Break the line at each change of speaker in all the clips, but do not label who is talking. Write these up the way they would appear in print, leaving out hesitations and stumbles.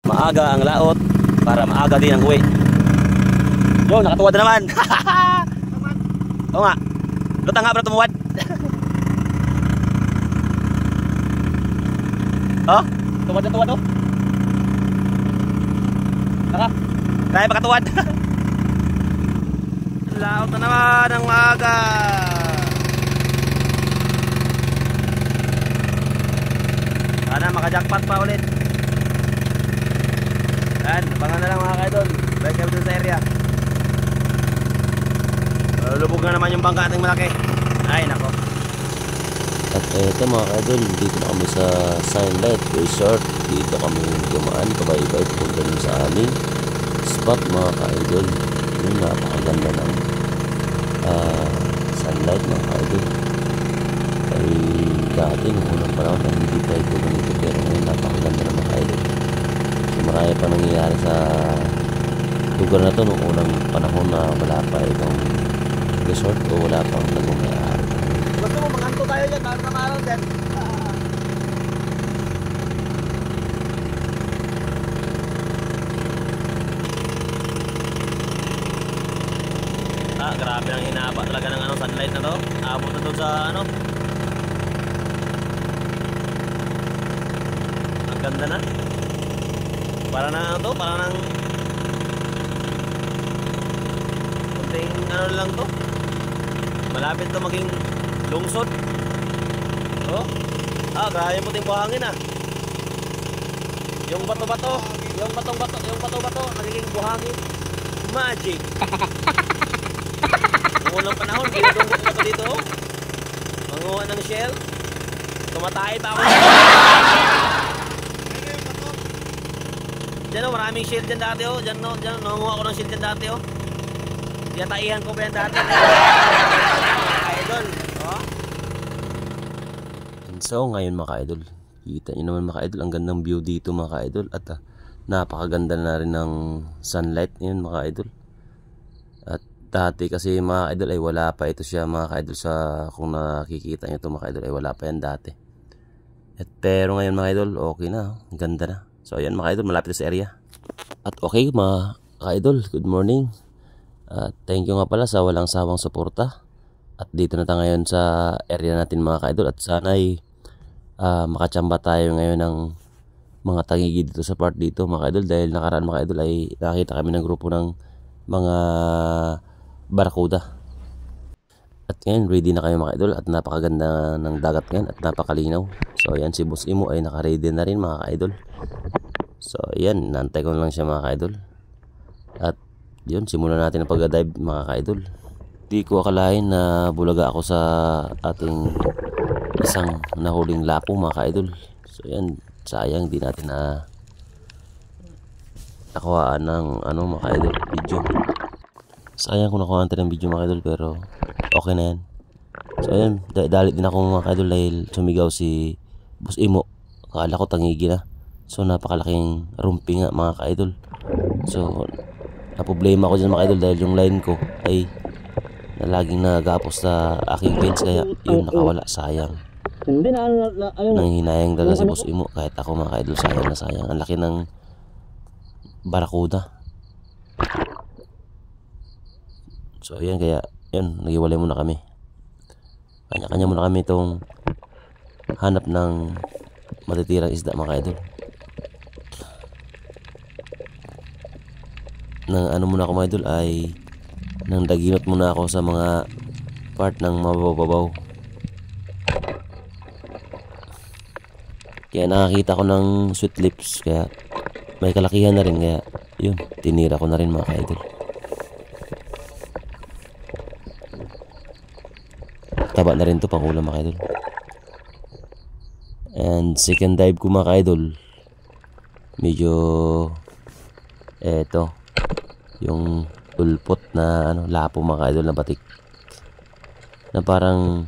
Maaga ang laot para maaga din ang uwi. Yo, nakatuwad na naman. Oo nga. Lutang nga para tumuwad. Oh, tuwad na tuwad oh. Naka. Kaya pa katuwad. Laot na naman ang maaga. Sana makajackpot pa ulit. Yan, abangan na lang mga kaidol. Balik kami dun sa area. Lubog na naman yung bangka ating malaki. Ay nako.
At eto mga kaidol, dito na kami sa Sunlight Resort. Dito kami dumaan pabay-bay punta dun sa aming spot mga kaidol. Yung napakaganda ng sunlight mga kaidol. Ay dati nung unang panahon na hindi tayo ito ganito, pero ngayon napakaganda ng mga kaidol. So marami pa nangyayari sa lugar na to nung unang panahon na wala pa itong resort o wala pang nagmamayari.
Gusto mo maganto tayo dyan, bago na araw dyan. Grabe ang hinaba talaga ng sunlight na to. Abot na to sa ang ganda na. Para na to, para nang kunting lang to. Malapit to maging lungsod. Oh. Grabe yung puting buhangin ah. Yung bato-bato nagiging buhangin. Magic. Noong unang panahon, pinadungkot ko dito. Manguha ng shell. Tumatay pa ako. Diyan o, maraming shell dyan dati o. Diyan nanguha ko ng shell dyan dati o. Tiyataihan ko pa yan dati. Idol.
So ngayon mga kaidol, kita nyo naman mga kaidol, ang gandang view dito mga kaidol. At napakaganda na rin ng sunlight ngayon mga kaidol. At dati kasi mga kaidol ay wala pa ito siya mga kaidol, sa kung nakikita nyo ito mga kaidol ay wala pa yan dati. Pero ngayon mga kaidol okay na, ganda na. So ayan mga kaidol, malapit sa area. At okay mga kaidol, good morning. Thank you nga pala sa walang sawang suporta. At dito na tayo ngayon sa area natin mga kaidol. At sana ay makachamba tayo ngayon ng mga tangigi dito sa part dito mga kaidol. Dahil nakaraan mga kaidol ay nakakita kami ng grupo ng mga barakuda. At ngayon ready na kayo mga idol. At napakaganda ng dagat ngayon at napakalinaw. So ayan, si Boss Imo ay naka-ready na rin mga idol. So ayan, nantay ko lang siya mga idol. At yun, simulan natin ang pag-dive mga idol. Di ko akalain na bulaga ako sa ating isang nahuling lapo mga idol. So ayan, sayang di natin na nakuhaan ng mga idol video. Sayang kung nakuhaan natin ng video mga idol, pero okay na yan. So ayan, dalit din ako mga idol dahil sumigaw si Boss Imo. Akala ko tangigi na. So napakalaking rumpi nga mga idol. So naproblema ko dyan mga idol dahil yung line ko ay laging nagapos sa aking fence, kaya yun nakawala, sayang. Nanghinayang talaga si Boss Imo, kahit ako mga idol, sayang na sayang. Ang laki ng barakuda. So ayan, kaya yun, nagiwalay muna kami. Kanya-kanya muna kami itong hanap ng matitirang isda mga idol. Nang muna ako mga idol ay nang daginot muna ako sa mga part ng mababaw. Kaya nakakita ko ng sweet lips, kaya may kalakihan na rin, kaya yun, tinira ko na rin mga idol. Taba na rin to, pangulam mga idol. And second dive ko mga idol, medyo eto yung ulpot na lapo mga idol na batik, na parang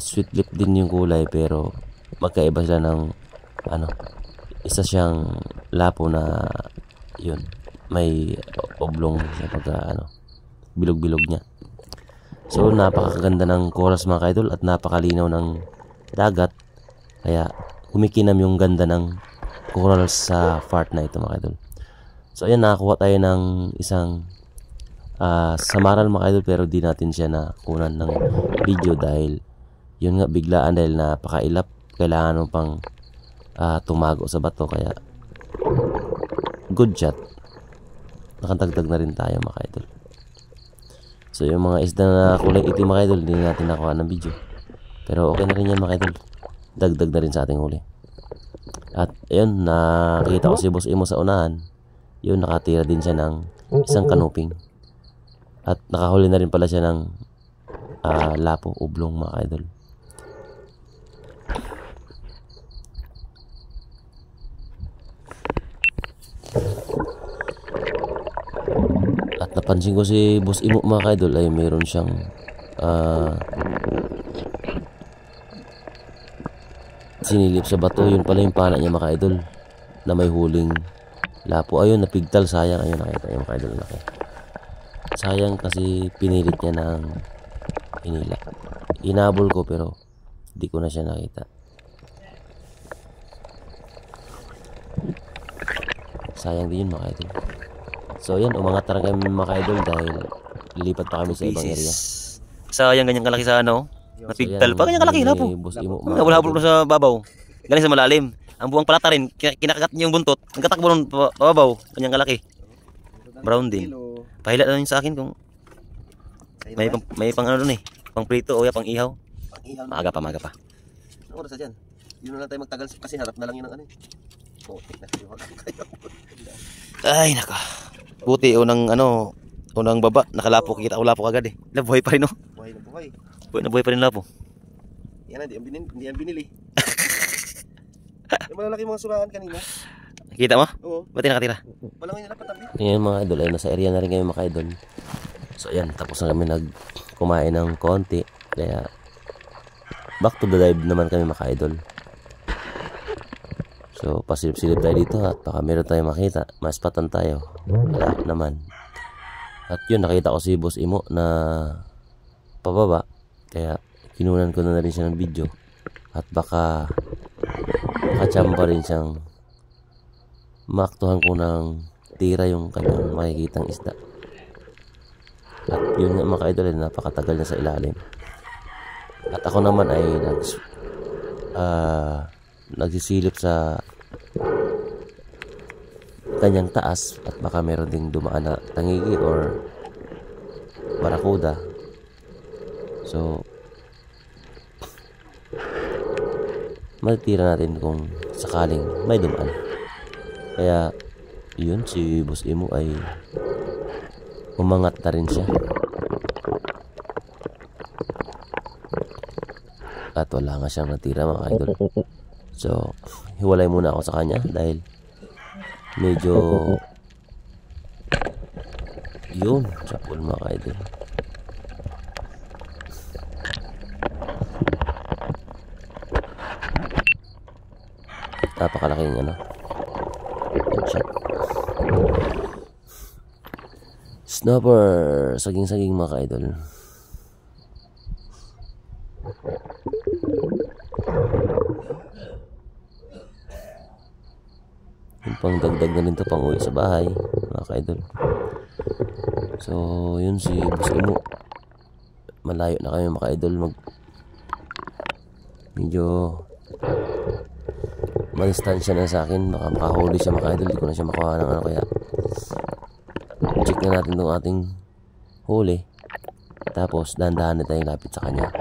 sweet lip din yung kulay, pero magkaiba sila ng isa siyang lapo na yun, may oblong sa pagka bilog-bilog niya. So napakaganda ng coral mga idol at napakalinaw ng dagat, kaya kumikinam yung ganda ng coral sa part na ito mga idol. So ayan, nakakuha tayo ng isang samaral mga idol, pero di natin siya nakunan ng video dahil yun nga, biglaan dahil napakailap. Kailangan mo pang tumago sa bato, kaya good shot. Nakadagdag na rin tayo mga idol. So yung mga isda na kulay itim mga idol, hindi natin nakuha ng video, pero okay na rin yan mga idol. Dagdag na rin sa ating huli. At ayun, nakita ko si Boss Imo sa unahan. Yun, nakatira din siya ng isang kanuping. At nakahuli na rin pala siya ng lapo, ublong mga idol. At napansin ko si Boss Imo mga idol ay mayroon siyang sinilip sa bato. Yun pala yung pana niya mga idol, na may huling lapo. Ayun, napigtal, sayang. Ayun, nakita yung mga idol, laki. Sayang kasi pinilit niya ng inila. Inabol ko pero di ko na siya nakita. Sayang din yun mga idol. So yan, umangat na kami mga idol dahil lilipat pa kami sa ibang area.
Sayang ganyan kalaki sa ano. Napigtal pa, ganyan kalaki na po. Habol-habol sa babaw. Galing sa malalim. Ang buwang palata rin, kinakagat niya yung buntot. Nagkatakbo ng babaw, ganyan kalaki. Brown din. Pahila na yun sa akin kung may pang ano dun eh. Pang prito o pang ihaw. Maaga pa. Ano oras na dyan? Yun na lang tayo magtagal kasi harap na lang yun ang ano eh. Ay naka. Buti unang baba, nakalapo, kita ko lapo agad eh. Nabuhay pa rin no. Nabuhay pa rin lapo. Yan na, hindi yan binili. Yung malalaki mga surahan kanina. Kita mo? Oo. Ba't nakatira? Walang nila patabi.
Ngayon mga idol, ay nasa area na rin kayo mga idol. So ayan, tapos na kami kumain ng konti. Kaya back to the dive naman kami mga idol. So pasilip-silip tayo dito at baka meron tayo makita. Maspatan tayo. Wala naman. At yun, nakita ko si Boss Imo na pababa. Kaya kinunan ko na rin siya ng video. At baka makachamba rin siyang maaktuhan ko ng tira yung kanyang makikitang isda. At yun nga mga idol, napakatagal na sa ilalim. At ako naman ay nagsisilip sa kanyang taas at baka meron ding dumaan na tangigi or barakuda. So matitira natin kung sakaling may dumaan. Kaya yun, si Boss Imo ay umangat na rin siya. At wala nga siyang natira mga idol. So hiwalay muna ako sa kanya dahil medyo yun, sa pool mga idol. Napakalaking shot. Snapper, saging-saging mga idol. Yung pang dagdag na rin to pang uwi sa bahay mga idol. So yun, si Boss Imo malayo na kami mga idol. Medyo madistansya na sa akin, baka makahuli siya mga idol. Di ko na siya makuha ng kaya check na natin itong ating huli, tapos dahan-dahan na tayong lapit sa kanya.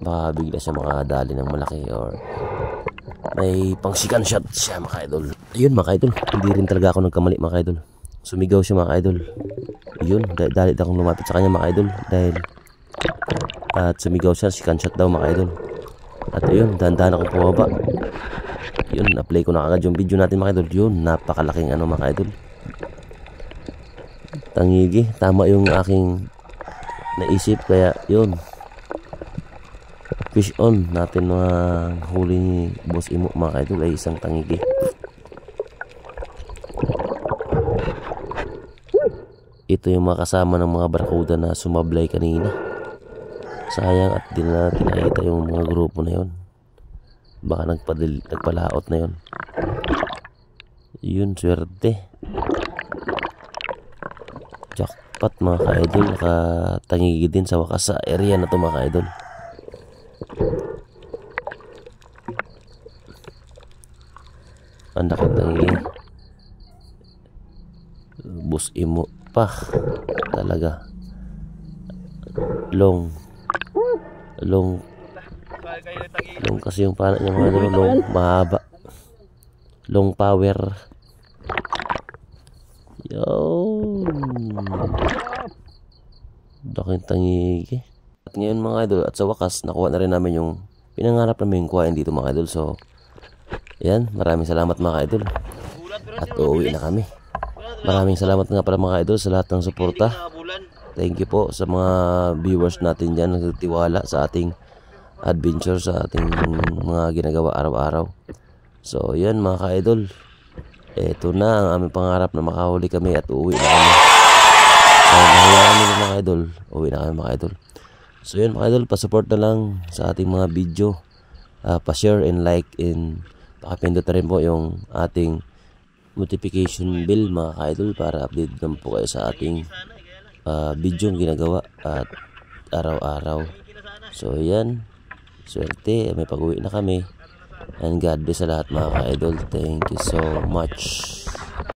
Baka bigla siya makadali ng malaki or may pang second shot siya mga idol. Ayun mga idol, hindi rin talaga ako nagkamali mga idol. Sumigaw siya mga idol. Yun, dalit akong lumapit sa kanya mga idol dahil at sumigaw siya, second shot daw mga idol. At ayun, dahan-dahan akong pumaba. Yun, na-play ko na agad yung video natin mga idol. Yun, napakalaking mga idol. Tangigi, tama yung aking naisip. Kaya yun, fish on natin mga huli ni Boss Imo mga idol ay isang tangigi. Ito yung mga kasama ng mga barakuda na sumablay kanina. Sayang at di na natin nakita yung mga grupo na yun. Baka nagpalaot na yun. Yun, swerte. Jackpot mga ka-idol. Nakatangigi din sa wakas sa area na to mga ka-idol. Ang nakatangigi. Bus imo pa. Talaga. Long kasi yung pana niya mga idol. Long, mahaba. Long power. Yun. Daking tangigi. At ngayon mga idol, at sa wakas nakuha na rin namin yung pinangarap namin kuhain dito mga idol. So yan, maraming salamat mga idol. At uuwi na kami. Maraming salamat nga pala mga idol sa lahat ng suporta. Thank you po sa mga viewers natin dyan nagtitiwala sa ating adventure, sa ating mga ginagawa araw-araw. So yan mga ka-idol, eto na ang aming pangarap na makahuli kami at uuwi na kami. Kaya nahiyaan nyo mga idol, uuwi na kami mga idol. So yan mga idol, pasupport na lang sa ating mga video, pa-share and like, and pakipindot na rin po yung ating notification bell mga ka-idol para update naman po kayo sa ating video yung ginagawa at araw-araw. So yan, swerte, may pag-uwi na kami, and God bless sa lahat mga ka-idol. Thank you so much.